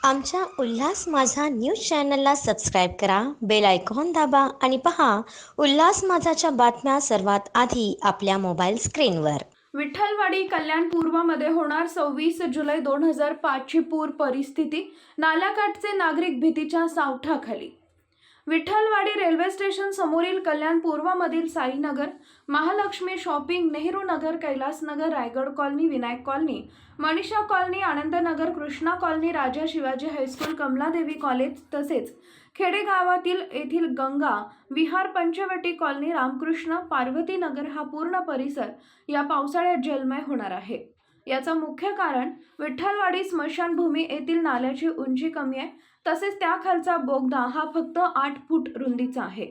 आमच्या उल्हास माझा न्यूज चॅनलला सबस्क्राईब करा, बेल आयकॉन दाबा आणि पहा उल्हास माझाच्या बातम्या सर्वात आधी आपल्या मोबाईल स्क्रीनवर। विठ्ठलवाडी कल्याण पूर्वमध्ये होणार 26 जुलै 2005 ची पूर परिस्थिती, नाल्याकाठचे नागरिक भीतीच्या सावठाखाली। विठ्ठलवाडी रेल्वे स्टेशन समोरील कल्याण पूर्वमधील Sainagar, Mahalakshmi shopping, Nehru Nagar, Kailas Nagar, Raigad colony, Vinayak colony, Manisha colony, Anandnagar, Krishna colony, Raja Shivaji high school, Kamladevi college तसेच खेडेगावातील येथील गंगा विहार, पंचवटी कॉलनी, रामकृष्ण, पार्वती नगर हा पूर्ण परिसर या पावसाळ्यात जलमय होणार आहे। याचं मुख्य कारण विठ्ठलवाडी स्मशानभूमी येथील नाल्याची उंची कमी आहे, तसेच त्याखालचा बोगदा हा फक्त 8 फूट रुंदीचा आहे।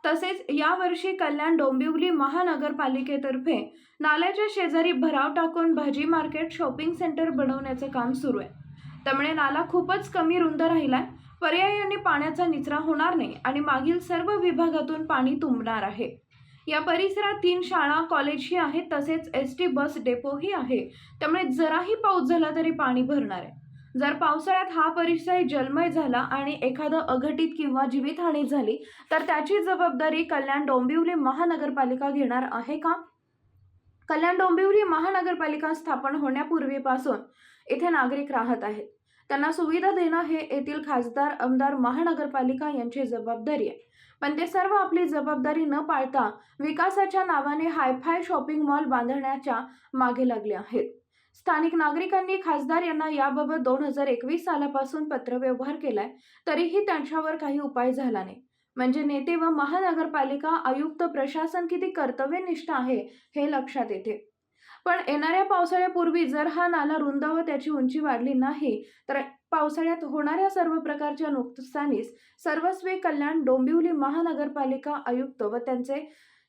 तसेच यावर्षी कल्याण डोंबिवली महानगरपालिकेतर्फे नाल्याच्या शेजारी भराव टाकून भाजी मार्केट, शॉपिंग सेंटर बनवण्याचे काम सुरू आहे। त्यामुळे नाला खूपच कमी रुंद राहिलाय, पर्यायाने पाण्याचा निचरा होणार नाही आणि मागील सर्व विभागातून पाणी तुंबणार आहे। या परिसरात 3 शाळा, कॉलेजही आहेत, तसेच एसटी बस डेपोही आहे। त्यामुळे जराही पाऊस झाला तरी पाणी भरणार आहे। जर पावसाळ्यात हा परिसर जलमय झाला आणि एखादं अघटित किंवा जीवितहानी झाली तर त्याची जबाबदारी कल्याण डोंबिवली महानगरपालिका घेणार आहे का? कल्याण डोंबिवली महानगरपालिका स्थापन होण्यापूर्वीपासून इथे नागरिक राहत आहेत। त्यांना सुविधा देणं हे येथील खासदार, आमदार, महानगरपालिका यांची जबाबदारी आहे। पण ते सर्व आपली जबाबदारी न पाळता विकासाच्या नावाने हायफाय शॉपिंग मॉल बांधण्याच्या मागे लागले आहेत। स्थानिक नागरिकांनी खासदार यांना याबाबत 2021 सालापासून पत्रव्यवहार केलाय, तरीही त्यांच्यावर काही उपाय झाला नाही। म्हणजे नेते व महानगरपालिका आयुक्त प्रशासन किती कर्तव्यनिष्ठ आहे हे लक्षात येते। पण येणाऱ्या पावसाळ्यापूर्वी जर हा नाला रुंद व त्याची उंची वाढली नाही तर पावसाळ्यात होणाऱ्या सर्व प्रकारच्या नुकसानीस सर्वस्वी कल्याण डोंबिवली महानगरपालिका आयुक्त व त्यांचे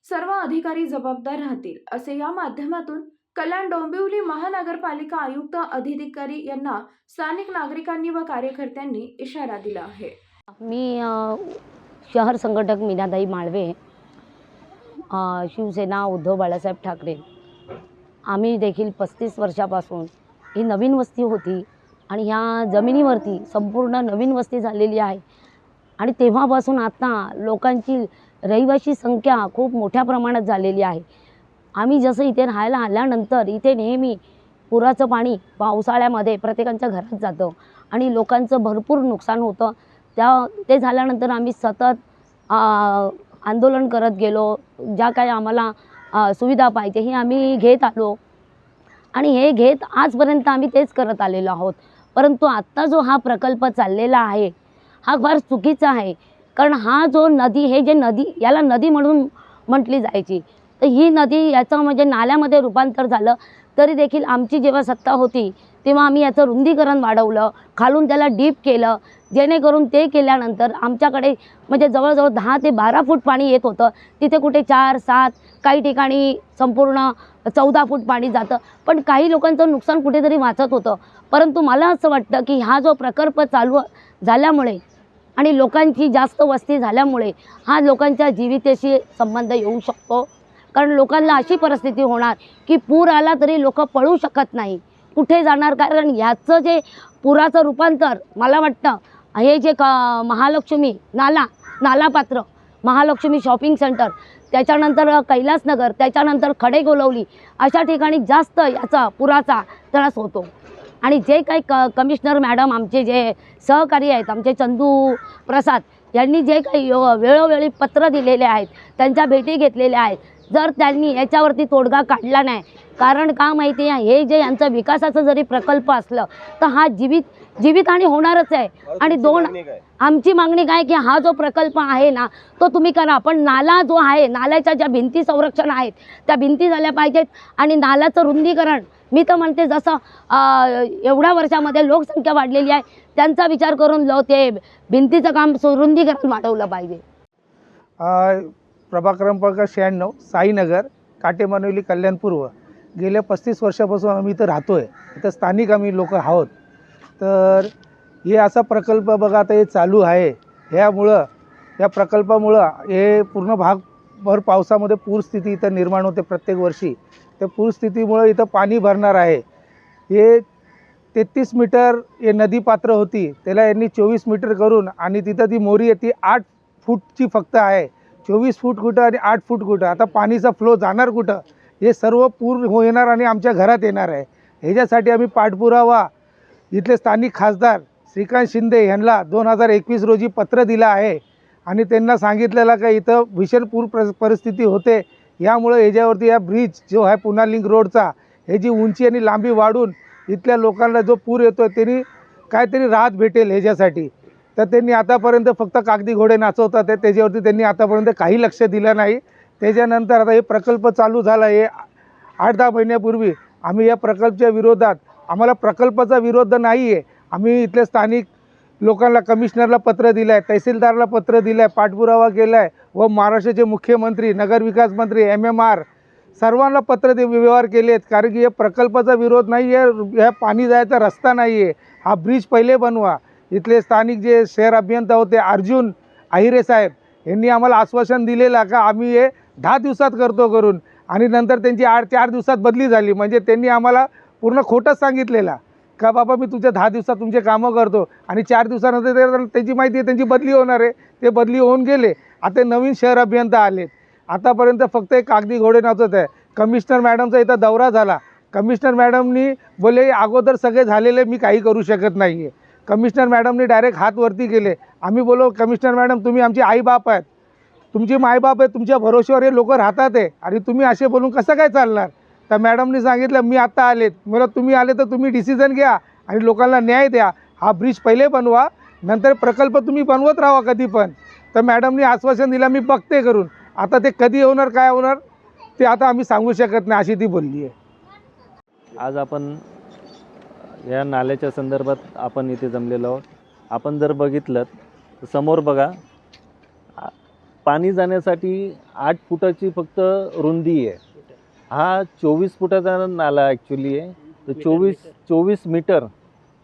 सर्व अधिकारी जबाबदार राहतील, असे या माध्यमातून कल्याण डोंबिवली महानगरपालिका आयुक्त अधिकारी यांना स्थानिक नागरिकांनी व कार्यकर्त्यांनी इशारा दिला आहे। मी शहर संघटक मीनाताई माळवे, शिवसेना उद्धव बाळासाहेब ठाकरे। आम्ही देखील 35 वर्षापासून ही नवीन वस्ती होती आणि ह्या जमिनीवरती संपूर्ण नवीन वस्ती झालेली आहे आणि तेव्हापासून आता लोकांची रहिवासी संख्या खूप मोठ्या प्रमाणात झालेली आहे। आम्ही जसं इथे राहायला आल्यानंतर इथे नेहमी पुराचं पाणी पावसाळ्यामध्ये प्रत्येकाच्या घरात जातं आणि लोकांचं भरपूर नुकसान होतं। ते झाल्यानंतर आम्ही सतत आंदोलन करत गेलो, ज्या काही आम्हाला सुविधा पाहिजे हे आम्ही घेत आलो आणि हे घेत आजपर्यंत आम्ही तेच करत आलेलो आहोत। परंतु आत्ता जो हा प्रकल्प चाललेला आहे हा फार चुकीचा आहे, कारण हा जो नदी, हे जे नदी, याला नदी म्हणून म्हटली जायची, तर ही नदी याचं म्हणजे नाल्यामध्ये रूपांतर झालं। तरी देखील आमची जेव्हा सत्ता होती तेव्हा आम्ही याचं रुंदीकरण वाढवलं, खालून त्याला डीप केलं, जेणेकरून ते केल्यानंतर आमच्याकडे म्हणजे जवळजवळ 10 ते 12 फूट पाणी येत होतं। तिथे कुठे 4, 7, काही ठिकाणी संपूर्ण 14 फूट पाणी जातं, पण काही लोकांचं नुकसान कुठेतरी वाचत होतं। परंतु मला असं वाटतं की हा जो प्रकल्प चालू झाल्यामुळे आणि लोकांची जास्त वस्ती झाल्यामुळे हा लोकांच्या जीविताशी संबंध येऊ शकतो, कारण लोकांना अशी परिस्थिती होणार की पूर आला तरी लोक पळू शकत नाही, कुठे जाणार, कारण याचं जे पुराचं रूपांतर मला वाटतं हे जे महालक्ष्मी नालापात्र, महालक्ष्मी शॉपिंग सेंटर, त्याच्यानंतर कैलास नगर, त्याच्यानंतर खडेगोलवली अशा ठिकाणी जास्त याचा पुराचा त्रास होतो। आणि जे काही कमिशनर मॅडम आमचे जे सहकारी आहेत, आमचे चंदू प्रसाद यांनी जे काही वेळोवेळी पत्र दिलेले आहेत, त्यांच्या भेटी घेतलेल्या आहेत, जर त्यांनी याच्यावरती तोडगा काढला नाही, कारण का माहिती आहे, हे जे यांचं विकासाचं जरी प्रकल्प असलं तर हा जीवितहानी होणारच आहे। आणि आमची मागणी काय की हा जो प्रकल्प आहे ना तो तुम्ही करा, पण नाला जो आहे, नाल्याच्या ज्या भिंती संरक्षण आहेत त्या भिंती झाल्या पाहिजेत आणि नाल्याचं रुंदीकरण मी तर म्हणते जसं एवढ्या वर्षामध्ये लोकसंख्या वाढलेली आहे त्यांचा विचार करून ते भिंतीचं काम रुंदीकरण वाढवलं पाहिजे। प्रभाग क्रमांक 96 साईनगर, काटेमानवली, कल्याण पूर्व। गेल्या 35 वर्षापासून आम्ही इथं राहतोय, इथं स्थानिक आम्ही लोक आहोत। तर हे असा प्रकल्प बघा आता हे चालू आहे, ह्यामुळं या प्रकल्पामुळं हे पूर्ण भाग भर पावसामध्ये पूरस्थिती इथं निर्माण होते प्रत्येक वर्षी। त्या पूरस्थितीमुळे इथं पाणी भरणार आहे। हे 33 मीटर हे नदी पात्र होती, त्याला यांनी 24 मीटर करून आणि तिथं ती मोरी आहे ती 8 फूटची फक्त आहे. 24 फूट कुठं आणि 8 फूट कुठं. आता पाणीचा फ्लो जाणार कुठं, हे सर्व पूर येणार आणि आमच्या घरात येणार आहे. ह्याच्यासाठी आम्ही पाठपुरावा इथले स्थानिक खासदार श्रीकांत शिंदे यांना 2021 रोजी पत्र दिलं आहे आणि त्यांना सांगितलेलं का इथं भीषण पूर परिस्थिती होते. यामुळे ह्याच्यावरती या ब्रिज जो आहे पुणा लिंक रोडचा, ह्याची उंची आणि लांबी वाढून इथल्या लोकांना जो पूर येतो त्यांनी काहीतरी राहत भेटेल ह्याच्यासाठी. तर त्यांनी आतापर्यंत फक्त कागदी घोडे नाचवतात आहे, त्याच्यावरती त्यांनी आतापर्यंत काही लक्ष दिलं नाही. त्याच्यानंतर आता हे प्रकल्प चालू झाला आहे 8-10 महिन्यापूर्वी. आम्ही या प्रकल्पाच्या विरोधात, आम्हाला प्रकल्पाचा विरोध नाही आहे, आम्ही इथल्या स्थानिक लोकांना, कमिशनरला पत्र दिलं आहे, तहसीलदारला पत्र दिलं आहे, पाठपुरावा केला आहे व महाराष्ट्राचे मुख्यमंत्री, नगरविकास मंत्री, MMR सर्वांना पत्र व्यवहार केले आहेत. कारण की या प्रकल्पाचा विरोध नाही आहे, ह्या पाणी जायचा रस्ता नाही आहे, हा ब्रिज पहिले बनवा. इथले स्थानिक जे शहर अभियंता होते अर्जुन आहिरे साहेब यांनी आम्हाला आश्वासन दिलेलं का आम्ही हे 10 दिवसात करतो करून, आणि नंतर त्यांची 4 दिवसात बदली झाली. म्हणजे त्यांनी आम्हाला पूर्ण खोटंच सांगितलेलं का बाबा मी तुझ्या 10 दिवसात तुमचे कामं करतो, आणि 4 दिवसानंतर त्यांची माहिती आहे त्यांची बदली होणार आहे. ते बदली होऊन गेले. आता नवीन शहर अभियंता आलेत. आतापर्यंत फक्त एक कागदी घोडे नाचत आहे. कमिशनर मॅडमचा इथं दौरा झाला. कमिशनर मॅडमनी बोले अगोदर सगळे झालेले मी काही करू शकत नाही आहे. कमिशनर मॅडमनी डायरेक्ट हात वरती केले. आम्ही बोलो कमिशनर मॅडम तुम्ही आमची आईबाप आहेत, तुमची मायबाप आहे, तुमच्या भरोश्यावर हे लोक राहतात आहे आणि तुम्ही असे बोलून कसं काय चालणार. तर मॅडमनी सांगितलं मी आत्ता आलेत. मला तुम्ही आले तर तुम्ही डिसिजन घ्या आणि लोकांना न्याय द्या. हा ब्रिज पहिले बनवा, नंतर प्रकल्प तुम्ही बनवत राहा कधी पण. तर मॅडमनी आश्वासन दिलं मी बघते करून. आता ते कधी होणार काय होणार ते आता आम्ही सांगू शकत नाही अशी ती बोलली आहे. आज आपण या नाल्याच्या संदर्भात आपण इथे जमलेलो आहोत. आपण जर बघितलं तर समोर बघा, पाणी जाण्यासाठी 8 फुटाची फक्त रुंदी आहे. हा 24 फुटाचा नाला ॲक्च्युली आहे. तर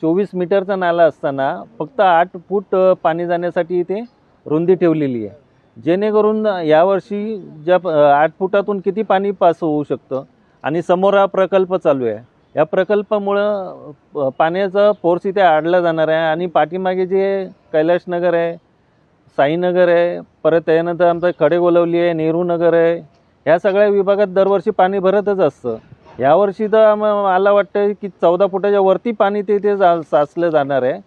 24 मीटरचा नाला असताना फक्त 8 फूट पाणी जाण्यासाठी इथे रुंदी ठेवलेली आहे. जेणेकरून यावर्षी ज्या 8 फुटातून किती पाणी पास होऊ शकतं. आणि समोर हा प्रकल्प चालू आहे. या प्रकल्पामुळं पाण्याचा फोर्स इथे आडला जाणार आहे. आणि पाठीमागे जे कैलाशनगर आहे, साईनगर आहे, परत त्यानंतर आमचं खडेगोलवली आहे, नेहरू नगर आहे, ह्या सगळ्या विभागात दरवर्षी पाणी भरतच असतं. यावर्षी तर मला वाटतं की 14 फुटाच्या वरती पाणी ते साचलं जाणार आहे.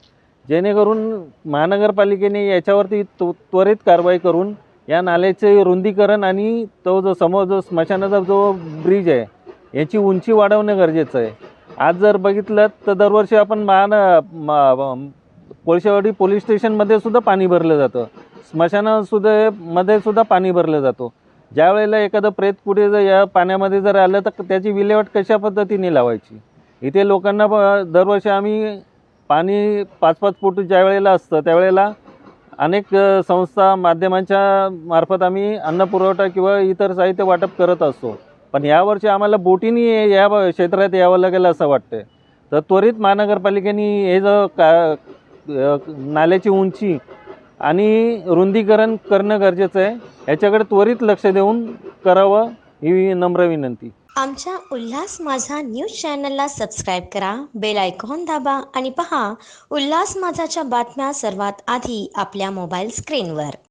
जेणेकरून महानगरपालिकेने याच्यावरती त्वरित कारवाई करून या नाल्याचे रुंदीकरण आणि तो जो समोर जो स्मशानाचा जो ब्रिज आहे याची उंची वाढवणं गरजेचं आहे. आज जर बघितलं तर दरवर्षी आपण कोळशेवाडी पोलीस स्टेशनमध्ये सुद्धा पाणी भरलं जातं, मध्ये सुद्धा पाणी भरलं जातं. ज्या वेळेला एखादं प्रेत कुठे जर या पाण्यामध्ये जर आलं तर त्याची विल्हेवाट कशा पद्धतीने लावायची. इथे लोकांना दरवर्षी आम्ही पाणी 5-5 फूट ज्या वेळेला असतं त्यावेळेला अनेक संस्था माध्यमांच्या मार्फत आम्ही अन्न पुरवठा किंवा इतर साहित्य वाटप करत असतो. पण यावर्षी आम्हाला बोटीने या क्षेत्रात यावं लागेल असं वाटतं. तर त्वरित महानगरपालिकेने हे जो नाल्याची उंची आणि रुंदीकरण करणं गरजेचं आहे, याच्याकडे त्वरित लक्ष देऊन करावं ही नम्र विनंती. आमच्या उल्हास माझा न्यूज चॅनलला सबस्क्राईब करा, बेल आयकॉन दाबा आणि पहा उल्हास माझाच्या बातम्या सर्वात आधी आपल्या मोबाईल स्क्रीनवर.